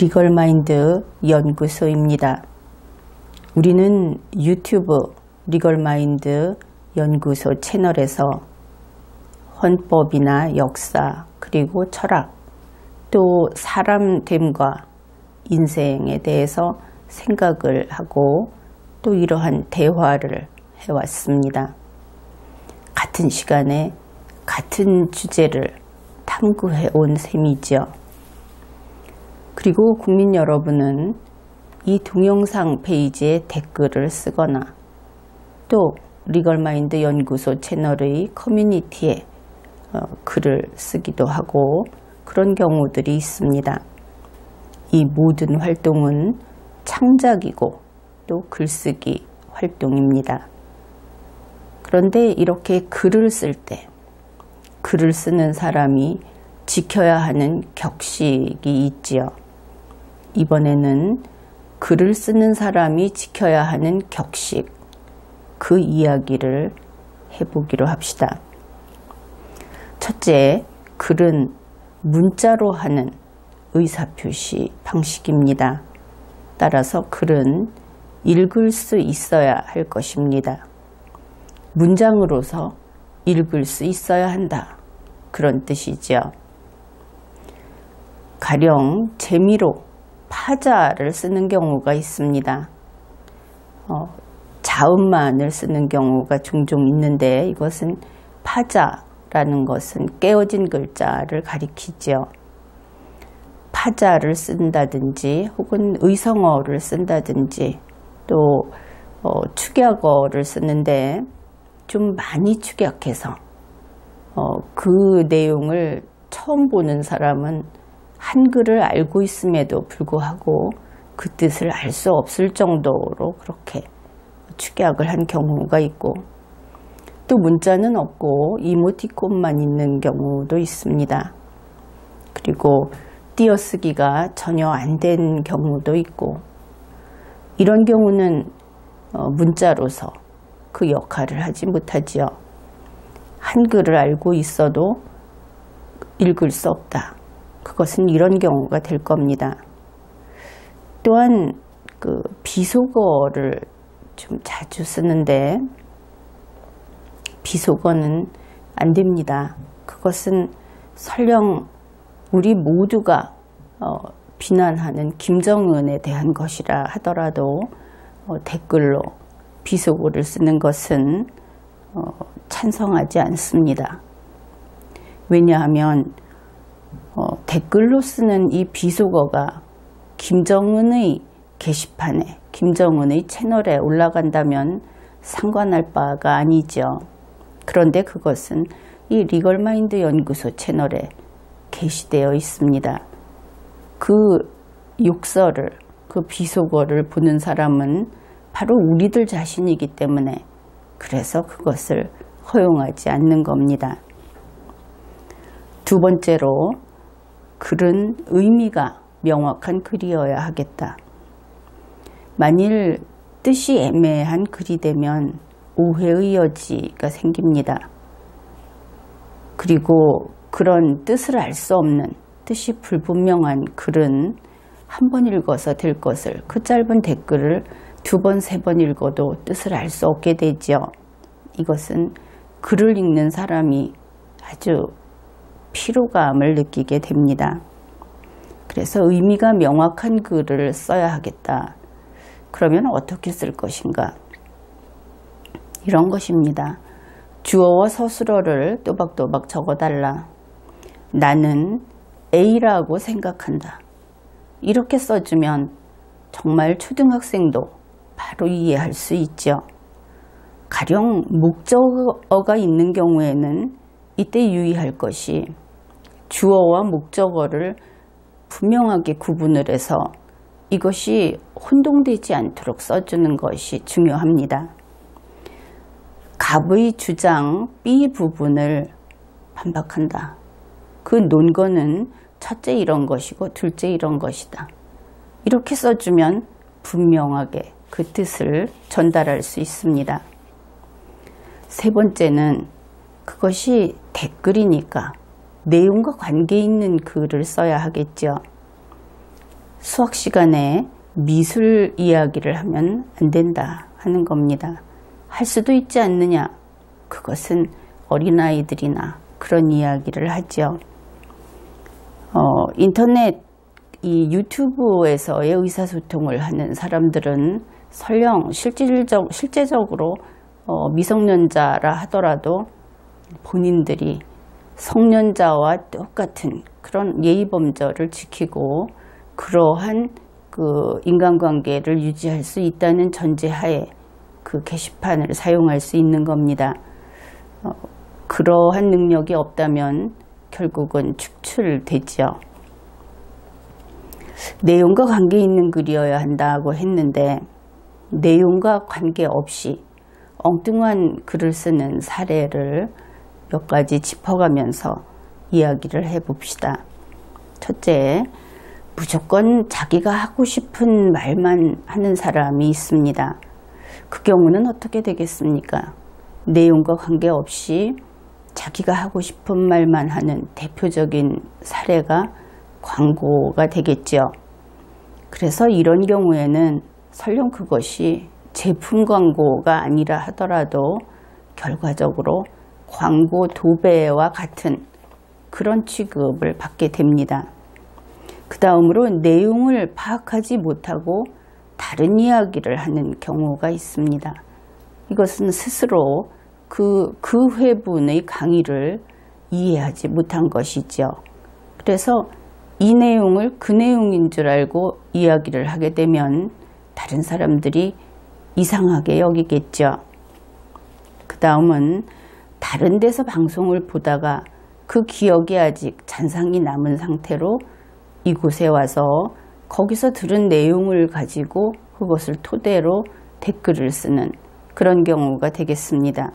리걸마인드 연구소입니다. 우리는 유튜브 리걸마인드 연구소 채널에서 헌법이나 역사 그리고 철학 또 사람됨과 인생에 대해서 생각을 하고 또 이러한 대화를 해왔습니다. 같은 시간에 같은 주제를 탐구해 온 셈이죠. 그리고 국민 여러분은 이 동영상 페이지에 댓글을 쓰거나 또 리걸마인드 연구소 채널의 커뮤니티에 글을 쓰기도 하고 그런 경우들이 있습니다. 이 모든 활동은 창작이고 또 글쓰기 활동입니다. 그런데 이렇게 글을 쓸 때 글을 쓰는 사람이 지켜야 하는 격식이 있지요. 이번에는 글을 쓰는 사람이 지켜야 하는 격식, 그 이야기를 해보기로 합시다. 첫째, 글은 문자로 하는 의사표시 방식입니다. 따라서 글은 읽을 수 있어야 할 것입니다. 문장으로서 읽을 수 있어야 한다. 그런 뜻이죠. 가령 재미로 파자를 쓰는 경우가 있습니다. 자음만을 쓰는 경우가 종종 있는데 이것은 파자라는 것은 깨어진 글자를 가리키죠. 파자를 쓴다든지 혹은 의성어를 쓴다든지 또 축약어를 쓰는데 좀 많이 축약해서 그 내용을 처음 보는 사람은 한글을 알고 있음에도 불구하고 그 뜻을 알 수 없을 정도로 그렇게 축약을 한 경우가 있고 또 문자는 없고 이모티콘만 있는 경우도 있습니다. 그리고 띄어쓰기가 전혀 안 된 경우도 있고 이런 경우는 문자로서 그 역할을 하지 못하지요. 한글을 알고 있어도 읽을 수 없다. 그것은 이런 경우가 될 겁니다. 또한 그 비속어를 좀 자주 쓰는데 비속어는 안 됩니다. 그것은 설령 우리 모두가 비난하는 김정은에 대한 것이라 하더라도 댓글로 비속어를 쓰는 것은 찬성하지 않습니다. 왜냐하면 댓글로 쓰는 이 비속어가 김정은의 게시판에 김정은의 채널에 올라간다면 상관할 바가 아니죠. 그런데 그것은 이 리걸마인드 연구소 채널에 게시되어 있습니다. 그 욕설을 그 비속어를 보는 사람은 바로 우리들 자신이기 때문에 그래서 그것을 허용하지 않는 겁니다. 두 번째로 글은 의미가 명확한 글이어야 하겠다. 만일 뜻이 애매한 글이 되면 오해의 여지가 생깁니다. 그리고 그런 뜻을 알 수 없는 뜻이 불분명한 글은 한 번 읽어서 될 것을 그 짧은 댓글을 두 번, 세 번 읽어도 뜻을 알 수 없게 되죠. 이것은 글을 읽는 사람이 아주 피로감을 느끼게 됩니다. 그래서 의미가 명확한 글을 써야 하겠다. 그러면 어떻게 쓸 것인가? 이런 것입니다. 주어와 서술어를 또박또박 적어달라. 나는 A라고 생각한다. 이렇게 써주면 정말 초등학생도 바로 이해할 수 있죠. 가령 목적어가 있는 경우에는 이때 유의할 것이 주어와 목적어를 분명하게 구분을 해서 이것이 혼동되지 않도록 써주는 것이 중요합니다. 갑의 주장 B 부분을 반박한다. 그 논거는 첫째 이런 것이고 둘째 이런 것이다. 이렇게 써주면 분명하게 그 뜻을 전달할 수 있습니다. 세 번째는 그것이 댓글이니까 내용과 관계 있는 글을 써야 하겠죠. 수학 시간에 미술 이야기를 하면 안 된다 하는 겁니다. 할 수도 있지 않느냐. 그것은 어린아이들이나 그런 이야기를 하죠. 인터넷 이 유튜브에서의 의사소통을 하는 사람들은 설령 실제적으로 미성년자라 하더라도 본인들이 성년자와 똑같은 그런 예의범절을 지키고 그러한 그 인간관계를 유지할 수 있다는 전제하에 그 게시판을 사용할 수 있는 겁니다. 그러한 능력이 없다면 결국은 축출되죠. 내용과 관계 있는 글이어야 한다고 했는데 내용과 관계없이 엉뚱한 글을 쓰는 사례를 몇 가지 짚어가면서 이야기를 해봅시다. 첫째, 무조건 자기가 하고 싶은 말만 하는 사람이 있습니다. 그 경우는 어떻게 되겠습니까? 내용과 관계없이 자기가 하고 싶은 말만 하는 대표적인 사례가 광고가 되겠죠. 그래서 이런 경우에는 설령 그것이 제품 광고가 아니라 하더라도 결과적으로 광고 도배와 같은 그런 취급을 받게 됩니다. 그 다음으로 내용을 파악하지 못하고 다른 이야기를 하는 경우가 있습니다. 이것은 스스로 그 회분의 강의를 이해하지 못한 것이죠. 그래서 이 내용을 그 내용인 줄 알고 이야기를 하게 되면 다른 사람들이 이상하게 여기겠죠. 그 다음은 다른 데서 방송을 보다가 그 기억이 아직 잔상이 남은 상태로 이곳에 와서 거기서 들은 내용을 가지고 그것을 토대로 댓글을 쓰는 그런 경우가 되겠습니다.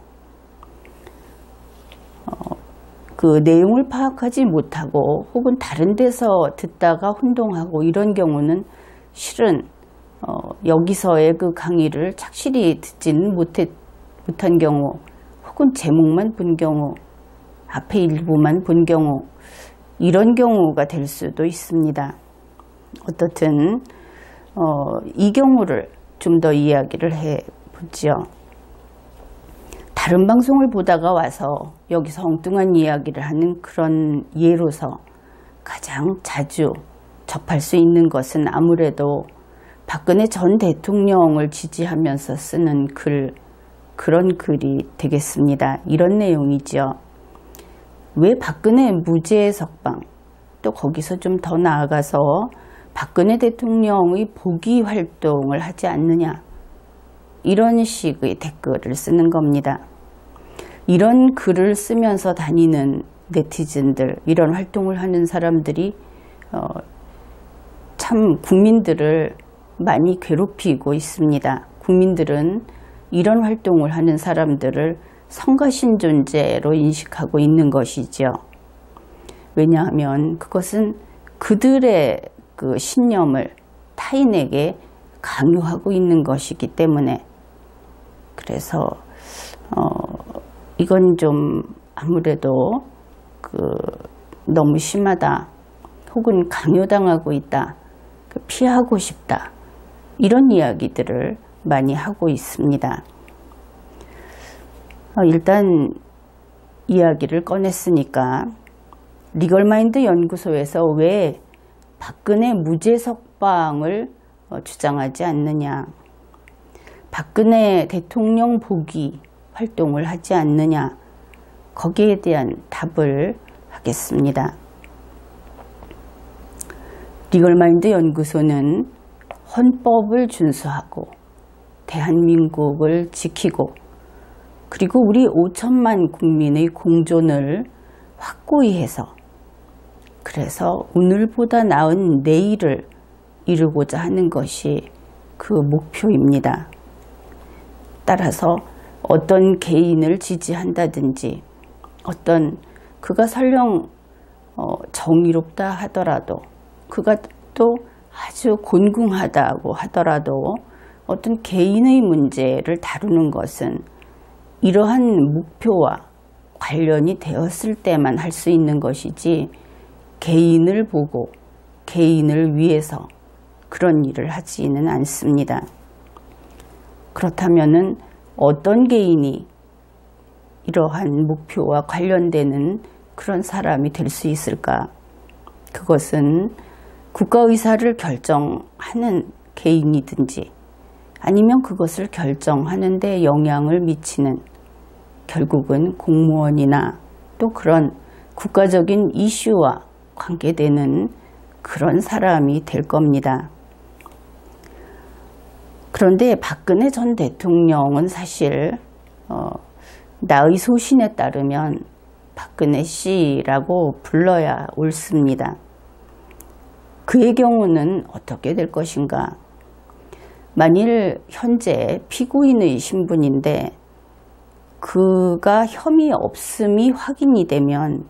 그 내용을 파악하지 못하고 혹은 다른 데서 듣다가 혼동하고 이런 경우는 실은 여기서의 그 강의를 착실히 듣지는 못한 경우 혹은 제목만 본 경우 앞에 일부만 본 경우 이런 경우가 될 수도 있습니다. 어떻든 이 경우를 좀 더 이야기를 해보죠. 다른 방송을 보다가 와서 여기서 엉뚱한 이야기를 하는 그런 예로서 가장 자주 접할 수 있는 것은 아무래도 박근혜 전 대통령을 지지하면서 쓰는 그런 글이 되겠습니다. 이런 내용이죠. 왜 박근혜 무죄 석방, 또 거기서 좀 더 나아가서 박근혜 대통령의 복위 활동을 하지 않느냐, 이런 식의 댓글을 쓰는 겁니다. 이런 글을 쓰면서 다니는 네티즌들, 이런 활동을 하는 사람들이 참 국민들을 많이 괴롭히고 있습니다. 국민들은 이런 활동을 하는 사람들을 성가신 존재로 인식하고 있는 것이죠. 왜냐하면 그것은 그들의 그 신념을 타인에게 강요하고 있는 것이기 때문에. 그래서 이건 좀 아무래도 너무 심하다, 혹은 강요당하고 있다, 피하고 싶다, 이런 이야기들을 많이 하고 있습니다. 일단 이야기를 꺼냈으니까 리걸마인드 연구소에서 왜 박근혜 무죄 석방을 주장하지 않느냐, 박근혜 대통령 복위 활동을 하지 않느냐, 거기에 대한 답을 하겠습니다. 리걸마인드 연구소는 헌법을 준수하고 대한민국을 지키고 그리고 우리 5천만 국민의 공존을 확고히 해서 그래서 오늘보다 나은 내일을 이루고자 하는 것이 그 목표입니다. 따라서 어떤 개인을 지지한다든지 그가 설령 정의롭다 하더라도 그가 또 아주 곤궁하다고 하더라도 어떤 개인의 문제를 다루는 것은 이러한 목표와 관련이 되었을 때만 할 수 있는 것이지, 개인을 보고 개인을 위해서 그런 일을 하지는 않습니다. 그렇다면은 어떤 개인이 이러한 목표와 관련되는 그런 사람이 될 수 있을까? 그것은 국가의사를 결정하는 개인이든지 아니면 그것을 결정하는 데 영향을 미치는 결국은 공무원이나 또 그런 국가적인 이슈와 관계되는 그런 사람이 될 겁니다. 그런데 박근혜 전 대통령은 사실 나의 소신에 따르면 박근혜 씨라고 불러야 옳습니다. 그의 경우는 어떻게 될 것인가? 만일 현재 피고인의 신분인데 그가 혐의 없음이 확인이 되면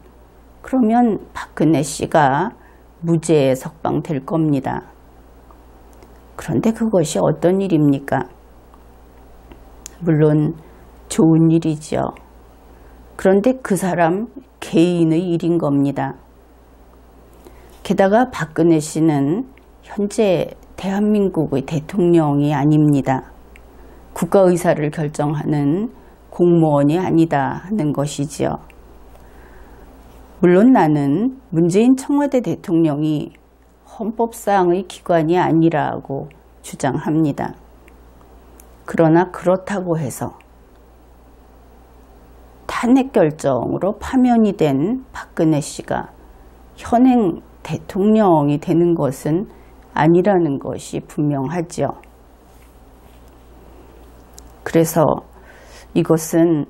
그러면 박근혜 씨가 무죄에 석방될 겁니다. 그런데 그것이 어떤 일입니까? 물론 좋은 일이죠. 그런데 그 사람 개인의 일인 겁니다. 게다가 박근혜 씨는 현재 대한민국의 대통령이 아닙니다. 국가의사를 결정하는 공무원이 아니다 하는 것이지요. 물론 나는 문재인 청와대 대통령이 헌법상의 기관이 아니라고 주장합니다. 그러나 그렇다고 해서 탄핵 결정으로 파면이 된 박근혜 씨가 현행 대통령이 되는 것은 아니라는 것이 분명하죠. 그래서 이것은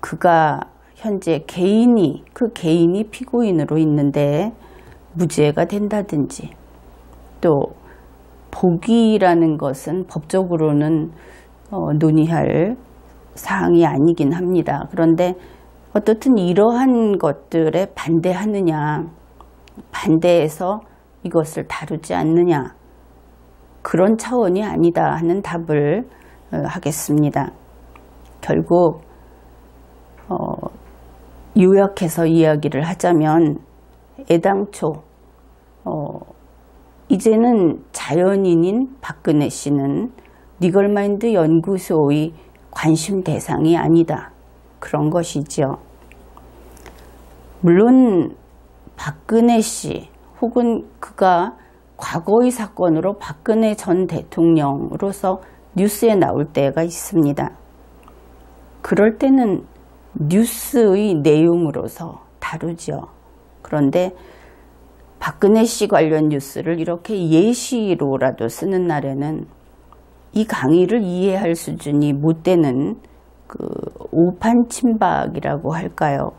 그가 현재 그 개인이 피고인으로 있는데 무죄가 된다든지 또 복위라는 것은 법적으로는 논의할 사항이 아니긴 합니다. 그런데 어떻든 이러한 것들에 반대하느냐, 반대해서 이것을 다루지 않느냐, 그런 차원이 아니다 하는 답을 하겠습니다. 결국 요약해서 이야기를 하자면 애당초 이제는 자연인인 박근혜 씨는 리걸마인드 연구소의 관심 대상이 아니다. 그런 것이죠. 물론 박근혜 씨 혹은 그가 과거의 사건으로 박근혜 전 대통령으로서 뉴스에 나올 때가 있습니다. 그럴 때는 뉴스의 내용으로서 다루죠. 그런데 박근혜 씨 관련 뉴스를 이렇게 예시로라도 쓰는 날에는 이 강의를 이해할 수준이 못 되는 그 오판 친박이라고 할까요?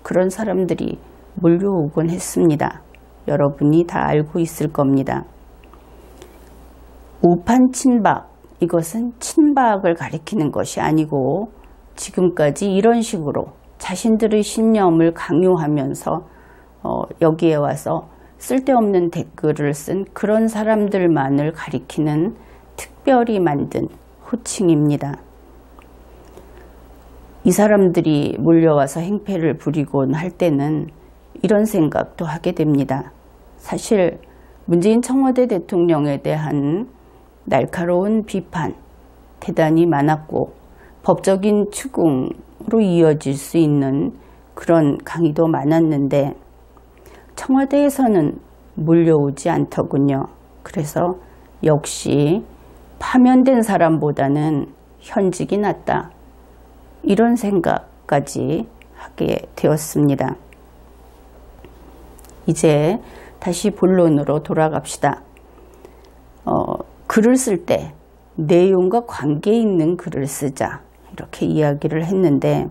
그런 사람들이 몰려오곤 했습니다. 여러분이 다 알고 있을 겁니다. 오판 친박, 이것은 친박을 가리키는 것이 아니고 지금까지 이런 식으로 자신들의 신념을 강요하면서 여기에 와서 쓸데없는 댓글을 쓴 그런 사람들만을 가리키는 특별히 만든 호칭입니다. 이 사람들이 몰려와서 행패를 부리곤 할 때는 이런 생각도 하게 됩니다. 사실 문재인 청와대 대통령에 대한 날카로운 비판 대단히 많았고 법적인 추궁으로 이어질 수 있는 그런 강의도 많았는데 청와대에서는 몰려오지 않더군요. 그래서 역시 파면된 사람보다는 현직이 낫다. 이런 생각까지 하게 되었습니다. 이제 다시 본론으로 돌아갑시다. 글을 쓸 때 내용과 관계 있는 글을 쓰자 이렇게 이야기를 했는데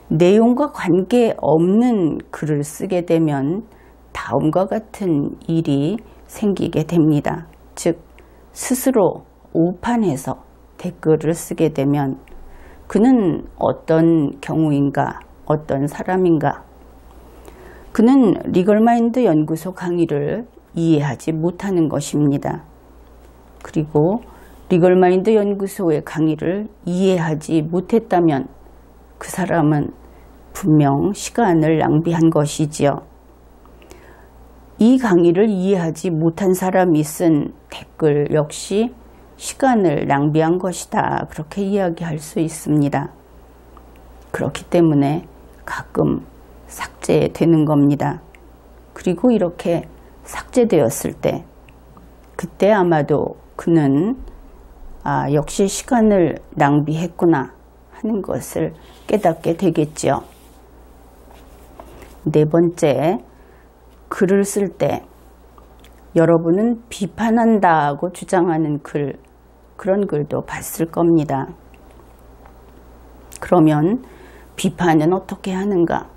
내용과 관계 없는 글을 쓰게 되면 다음과 같은 일이 생기게 됩니다. 즉 스스로 오판해서 댓글을 쓰게 되면 그는 어떤 경우인가, 어떤 사람인가, 그는 리걸마인드 연구소 강의를 이해하지 못하는 것입니다. 그리고 리걸마인드 연구소의 강의를 이해하지 못했다면 그 사람은 분명 시간을 낭비한 것이지요. 이 강의를 이해하지 못한 사람이 쓴 댓글 역시 시간을 낭비한 것이다. 그렇게 이야기할 수 있습니다. 그렇기 때문에 가끔 삭제되는 겁니다. 그리고 이렇게 삭제되었을 때 그때 아마도 그는 역시 시간을 낭비했구나 하는 것을 깨닫게 되겠죠. 네 번째, 글을 쓸 때 여러분은 비판한다고 주장하는 글, 그런 글도 봤을 겁니다. 그러면 비판은 어떻게 하는가?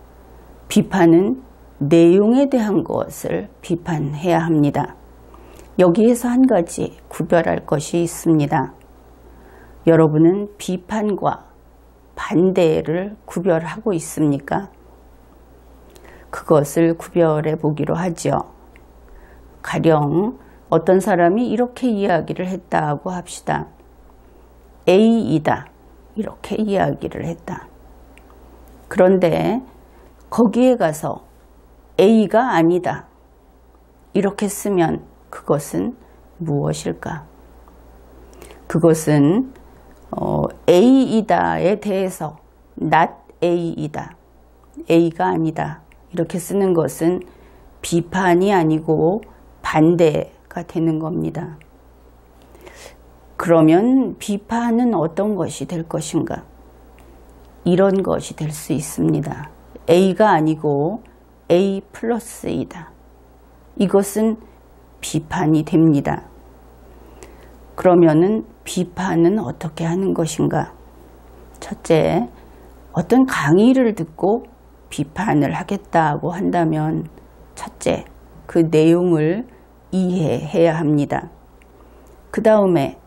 비판은 내용에 대한 것을 비판해야 합니다. 여기에서 한 가지 구별할 것이 있습니다. 여러분은 비판과 반대를 구별하고 있습니까? 그것을 구별해 보기로 하죠. 가령 어떤 사람이 이렇게 이야기를 했다고 합시다. A이다. 이렇게 이야기를 했다. 그런데 거기에 가서 A가 아니다. 이렇게 쓰면 그것은 무엇일까? 그것은 A이다에 대해서 not A이다. A가 아니다. 이렇게 쓰는 것은 비판이 아니고 반대가 되는 겁니다. 그러면 비판은 어떤 것이 될 것인가? 이런 것이 될 수 있습니다. A가 아니고 A 플러스이다. 이것은 비판이 됩니다. 그러면은 비판은 어떻게 하는 것인가? 첫째, 어떤 강의를 듣고 비판을 하겠다고 한다면 첫째, 그 내용을 이해해야 합니다. 그 다음에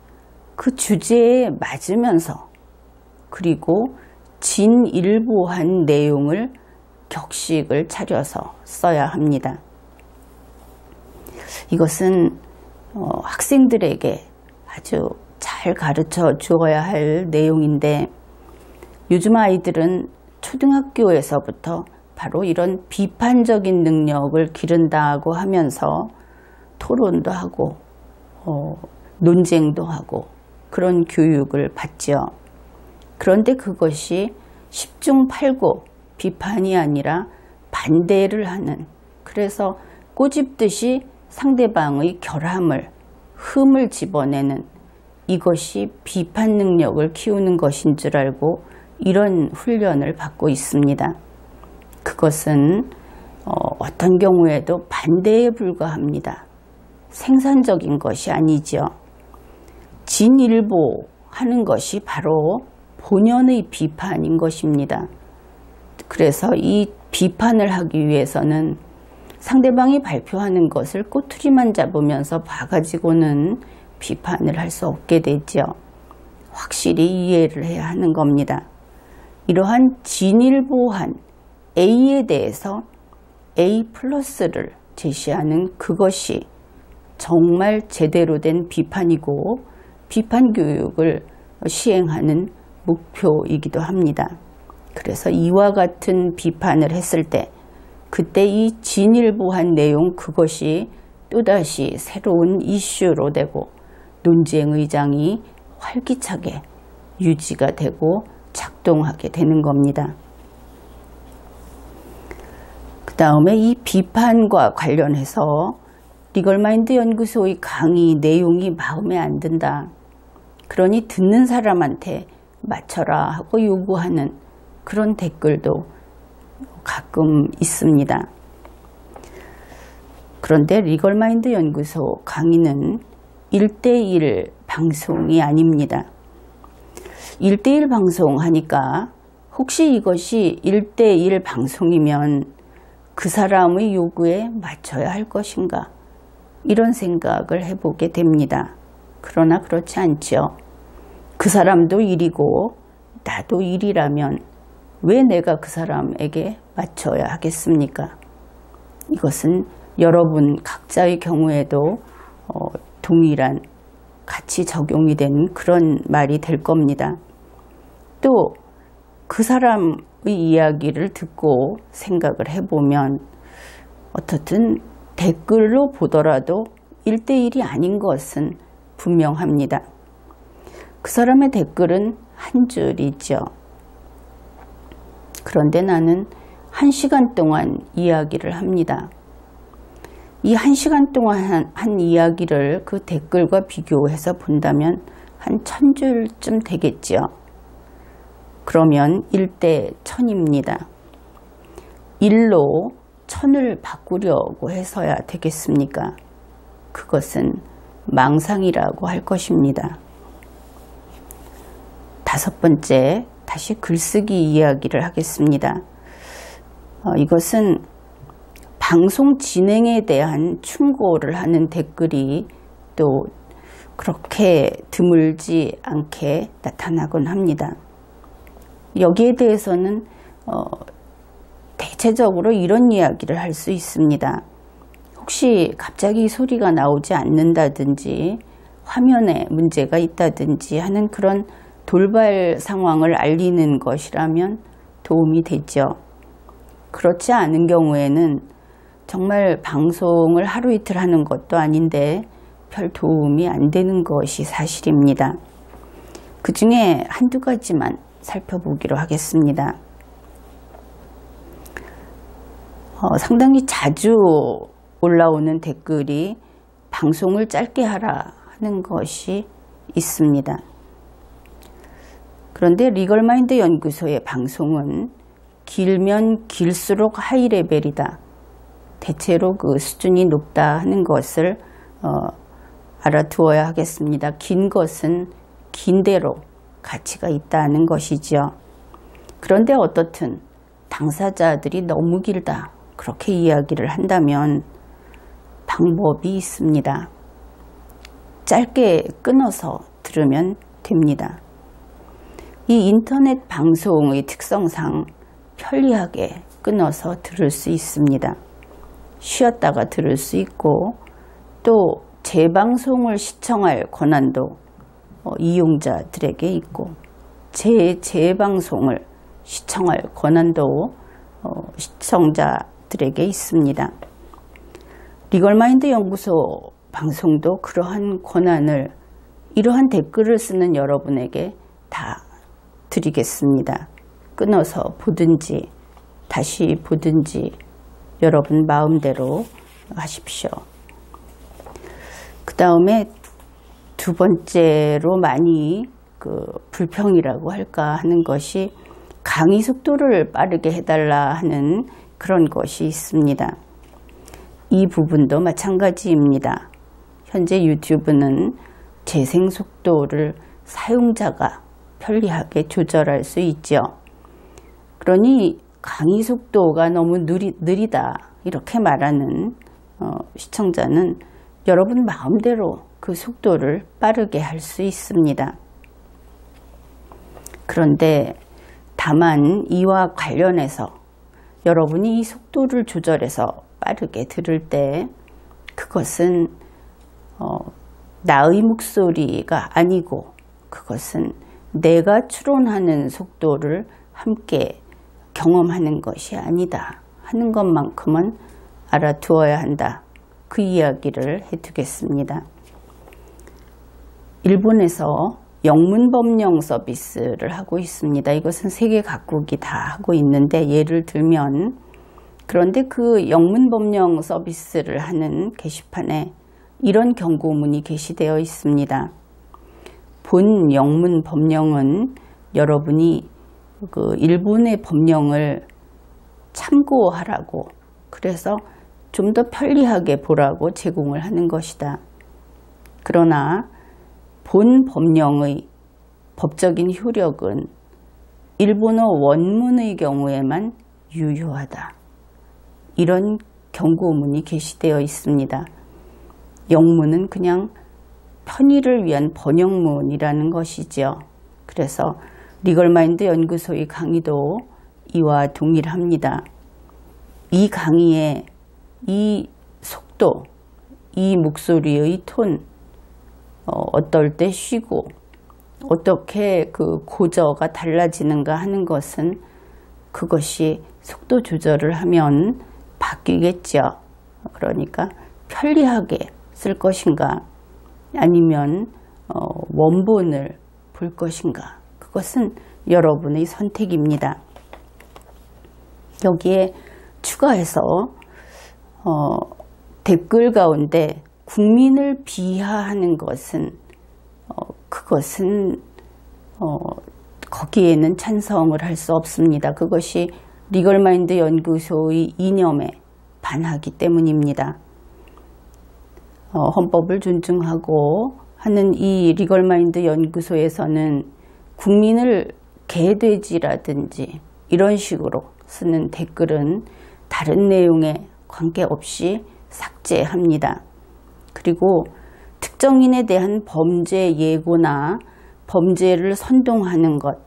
그 주제에 맞으면서 그리고 진일보한 내용을 격식을 차려서 써야 합니다. 이것은 학생들에게 아주 잘 가르쳐 주어야 할 내용인데 요즘 아이들은 초등학교에서부터 바로 이런 비판적인 능력을 기른다고 하면서 토론도 하고 논쟁도 하고 그런 교육을 받죠. 그런데 그것이 10중 8구 비판이 아니라 반대를 하는, 그래서 꼬집듯이 상대방의 결함을, 흠을 집어내는, 이것이 비판 능력을 키우는 것인 줄 알고 이런 훈련을 받고 있습니다. 그것은 어떤 경우에도 반대에 불과합니다. 생산적인 것이 아니죠. 진일보하는 것이 바로 본연의 비판인 것입니다. 그래서 이 비판을 하기 위해서는 상대방이 발표하는 것을 꼬투리만 잡으면서 봐가지고는 비판을 할 수 없게 되죠. 확실히 이해를 해야 하는 겁니다. 이러한 진일보한 A에 대해서 A 플러스를 제시하는 그것이 정말 제대로 된 비판이고 비판 교육을 시행하는 목표이기도 합니다. 그래서 이와 같은 비판을 했을 때 그때 이 진일보한 내용, 그것이 또다시 새로운 이슈로 되고 논쟁의장이 활기차게 유지가 되고 작동하게 되는 겁니다. 그 다음에 이 비판과 관련해서 리걸마인드 연구소의 강의 내용이 마음에 안 든다. 그러니 듣는 사람한테 맞춰라 하고 요구하는 그런 댓글도 가끔 있습니다. 그런데 리걸마인드 연구소 강의는 1:1 방송이 아닙니다. 1:1 방송하니까 혹시 이것이 1:1 방송이면 그 사람의 요구에 맞춰야 할 것인가? 이런 생각을 해보게 됩니다. 그러나 그렇지 않죠. 그 사람도 일이고 나도 일이라면 왜 내가 그 사람에게 맞춰야 하겠습니까? 이것은 여러분 각자의 경우에도 동일한 같이 적용이 되는 그런 말이 될 겁니다. 또 그 사람의 이야기를 듣고 생각을 해보면 어떻든 댓글로 보더라도 1대1이 아닌 것은 분명합니다. 그 사람의 댓글은 한 줄이죠. 그런데 나는 1시간 동안 이야기를 합니다. 이 1시간 동안 한 이야기를 그 댓글과 비교해서 본다면 한 1000줄쯤 되겠죠. 그러면 1대 1000입니다. 1로 1000을 바꾸려고 해서야 되겠습니까? 그것은 망상이라고 할 것입니다. 5번째, 다시 글쓰기 이야기를 하겠습니다. 이것은 방송 진행에 대한 충고를 하는 댓글이 또 그렇게 드물지 않게 나타나곤 합니다. 여기에 대해서는 대체적으로 이런 이야기를 할 수 있습니다. 혹시 갑자기 소리가 나오지 않는다든지 화면에 문제가 있다든지 하는 그런 돌발 상황을 알리는 것이라면 도움이 되죠. 그렇지 않은 경우에는 정말 방송을 하루 이틀 하는 것도 아닌데 별 도움이 안 되는 것이 사실입니다. 그 중에 한두 가지만 살펴보기로 하겠습니다. 상당히 자주 올라오는 댓글이 방송을 짧게 하라 하는 것이 있습니다. 그런데 리걸마인드 연구소의 방송은 길면 길수록 하이 레벨이다. 대체로 그 수준이 높다 하는 것을 알아두어야 하겠습니다. 긴 것은 긴 대로 가치가 있다는 것이죠. 그런데 어떻든 당사자들이 너무 길다 그렇게 이야기를 한다면 방법이 있습니다. 짧게 끊어서 들으면 됩니다. 이 인터넷 방송의 특성상 편리하게 끊어서 들을 수 있습니다. 쉬었다가 들을 수 있고 또 재방송을 시청할 권한도 이용자들에게 있고 재방송을 시청할 권한도 시청자들에게 있습니다. 리걸마인드 연구소 방송도 그러한 권한을 이러한 댓글을 쓰는 여러분에게 다 드리겠습니다. 끊어서 보든지 다시 보든지 여러분 마음대로 하십시오. 그 다음에 두 번째로 많이 불평이라고 할까 하는 것이 강의 속도를 빠르게 해달라 하는 그런 것이 있습니다. 이 부분도 마찬가지입니다. 현재 유튜브는 재생 속도를 사용자가 편리하게 조절할 수 있죠. 그러니 강의 속도가 너무 느리다 이렇게 말하는 시청자는 여러분 마음대로 그 속도를 빠르게 할 수 있습니다. 그런데 다만 이와 관련해서 여러분이 이 속도를 조절해서 빠르게 들을 때 그것은 나의 목소리가 아니고 그것은 내가 추론하는 속도를 함께 경험하는 것이 아니다 하는 것만큼은 알아두어야 한다. 그 이야기를 해두겠습니다. 일본에서 영문법령 서비스를 하고 있습니다. 이것은 세계 각국이 다 하고 있는데 예를 들면 그런데 그 영문법령 서비스를 하는 게시판에 이런 경고문이 게시되어 있습니다. 본 영문 법령은 여러분이 그 일본의 법령을 참고하라고 그래서 좀 더 편리하게 보라고 제공을 하는 것이다. 그러나 본 법령의 법적인 효력은 일본어 원문의 경우에만 유효하다. 이런 경고문이 게시되어 있습니다. 영문은 그냥 편의를 위한 번역문이라는 것이죠. 그래서 리걸마인드 연구소의 강의도 이와 동일합니다. 이 강의에 이 속도, 이 목소리의 톤, 어떨 때 쉬고 어떻게 그 고저가 달라지는가 하는 것은 그것이 속도 조절을 하면 바뀌겠죠. 그러니까 편리하게 쓸 것인가 아니면 원본을 볼 것인가, 그것은 여러분의 선택입니다. 여기에 추가해서 댓글 가운데 국민을 비하하는 것은 그것은 거기에는 찬성을 할 수 없습니다. 그것이 리걸마인드 연구소의 이념에 반하기 때문입니다. 헌법을 존중하고 하는 이 리걸마인드 연구소에서는 국민을 개돼지라든지 이런 식으로 쓰는 댓글은 다른 내용에 관계없이 삭제합니다. 그리고 특정인에 대한 범죄 예고나 범죄를 선동하는 것,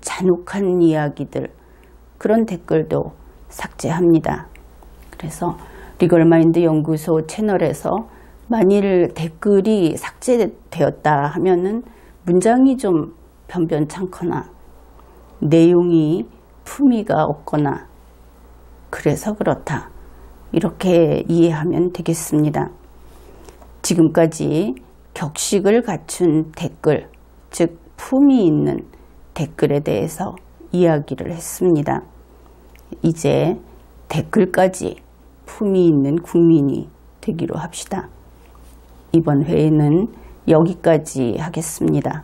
잔혹한 이야기들, 그런 댓글도 삭제합니다. 그래서 리걸마인드 연구소 채널에서 만일 댓글이 삭제되었다 하면은 문장이 좀 변변찮거나 내용이 품위가 없거나 그래서 그렇다, 이렇게 이해하면 되겠습니다. 지금까지 격식을 갖춘 댓글, 즉 품위 있는 댓글에 대해서 이야기를 했습니다. 이제 댓글까지 품위 있는 국민이 되기로 합시다. 이번 회에는 여기까지 하겠습니다.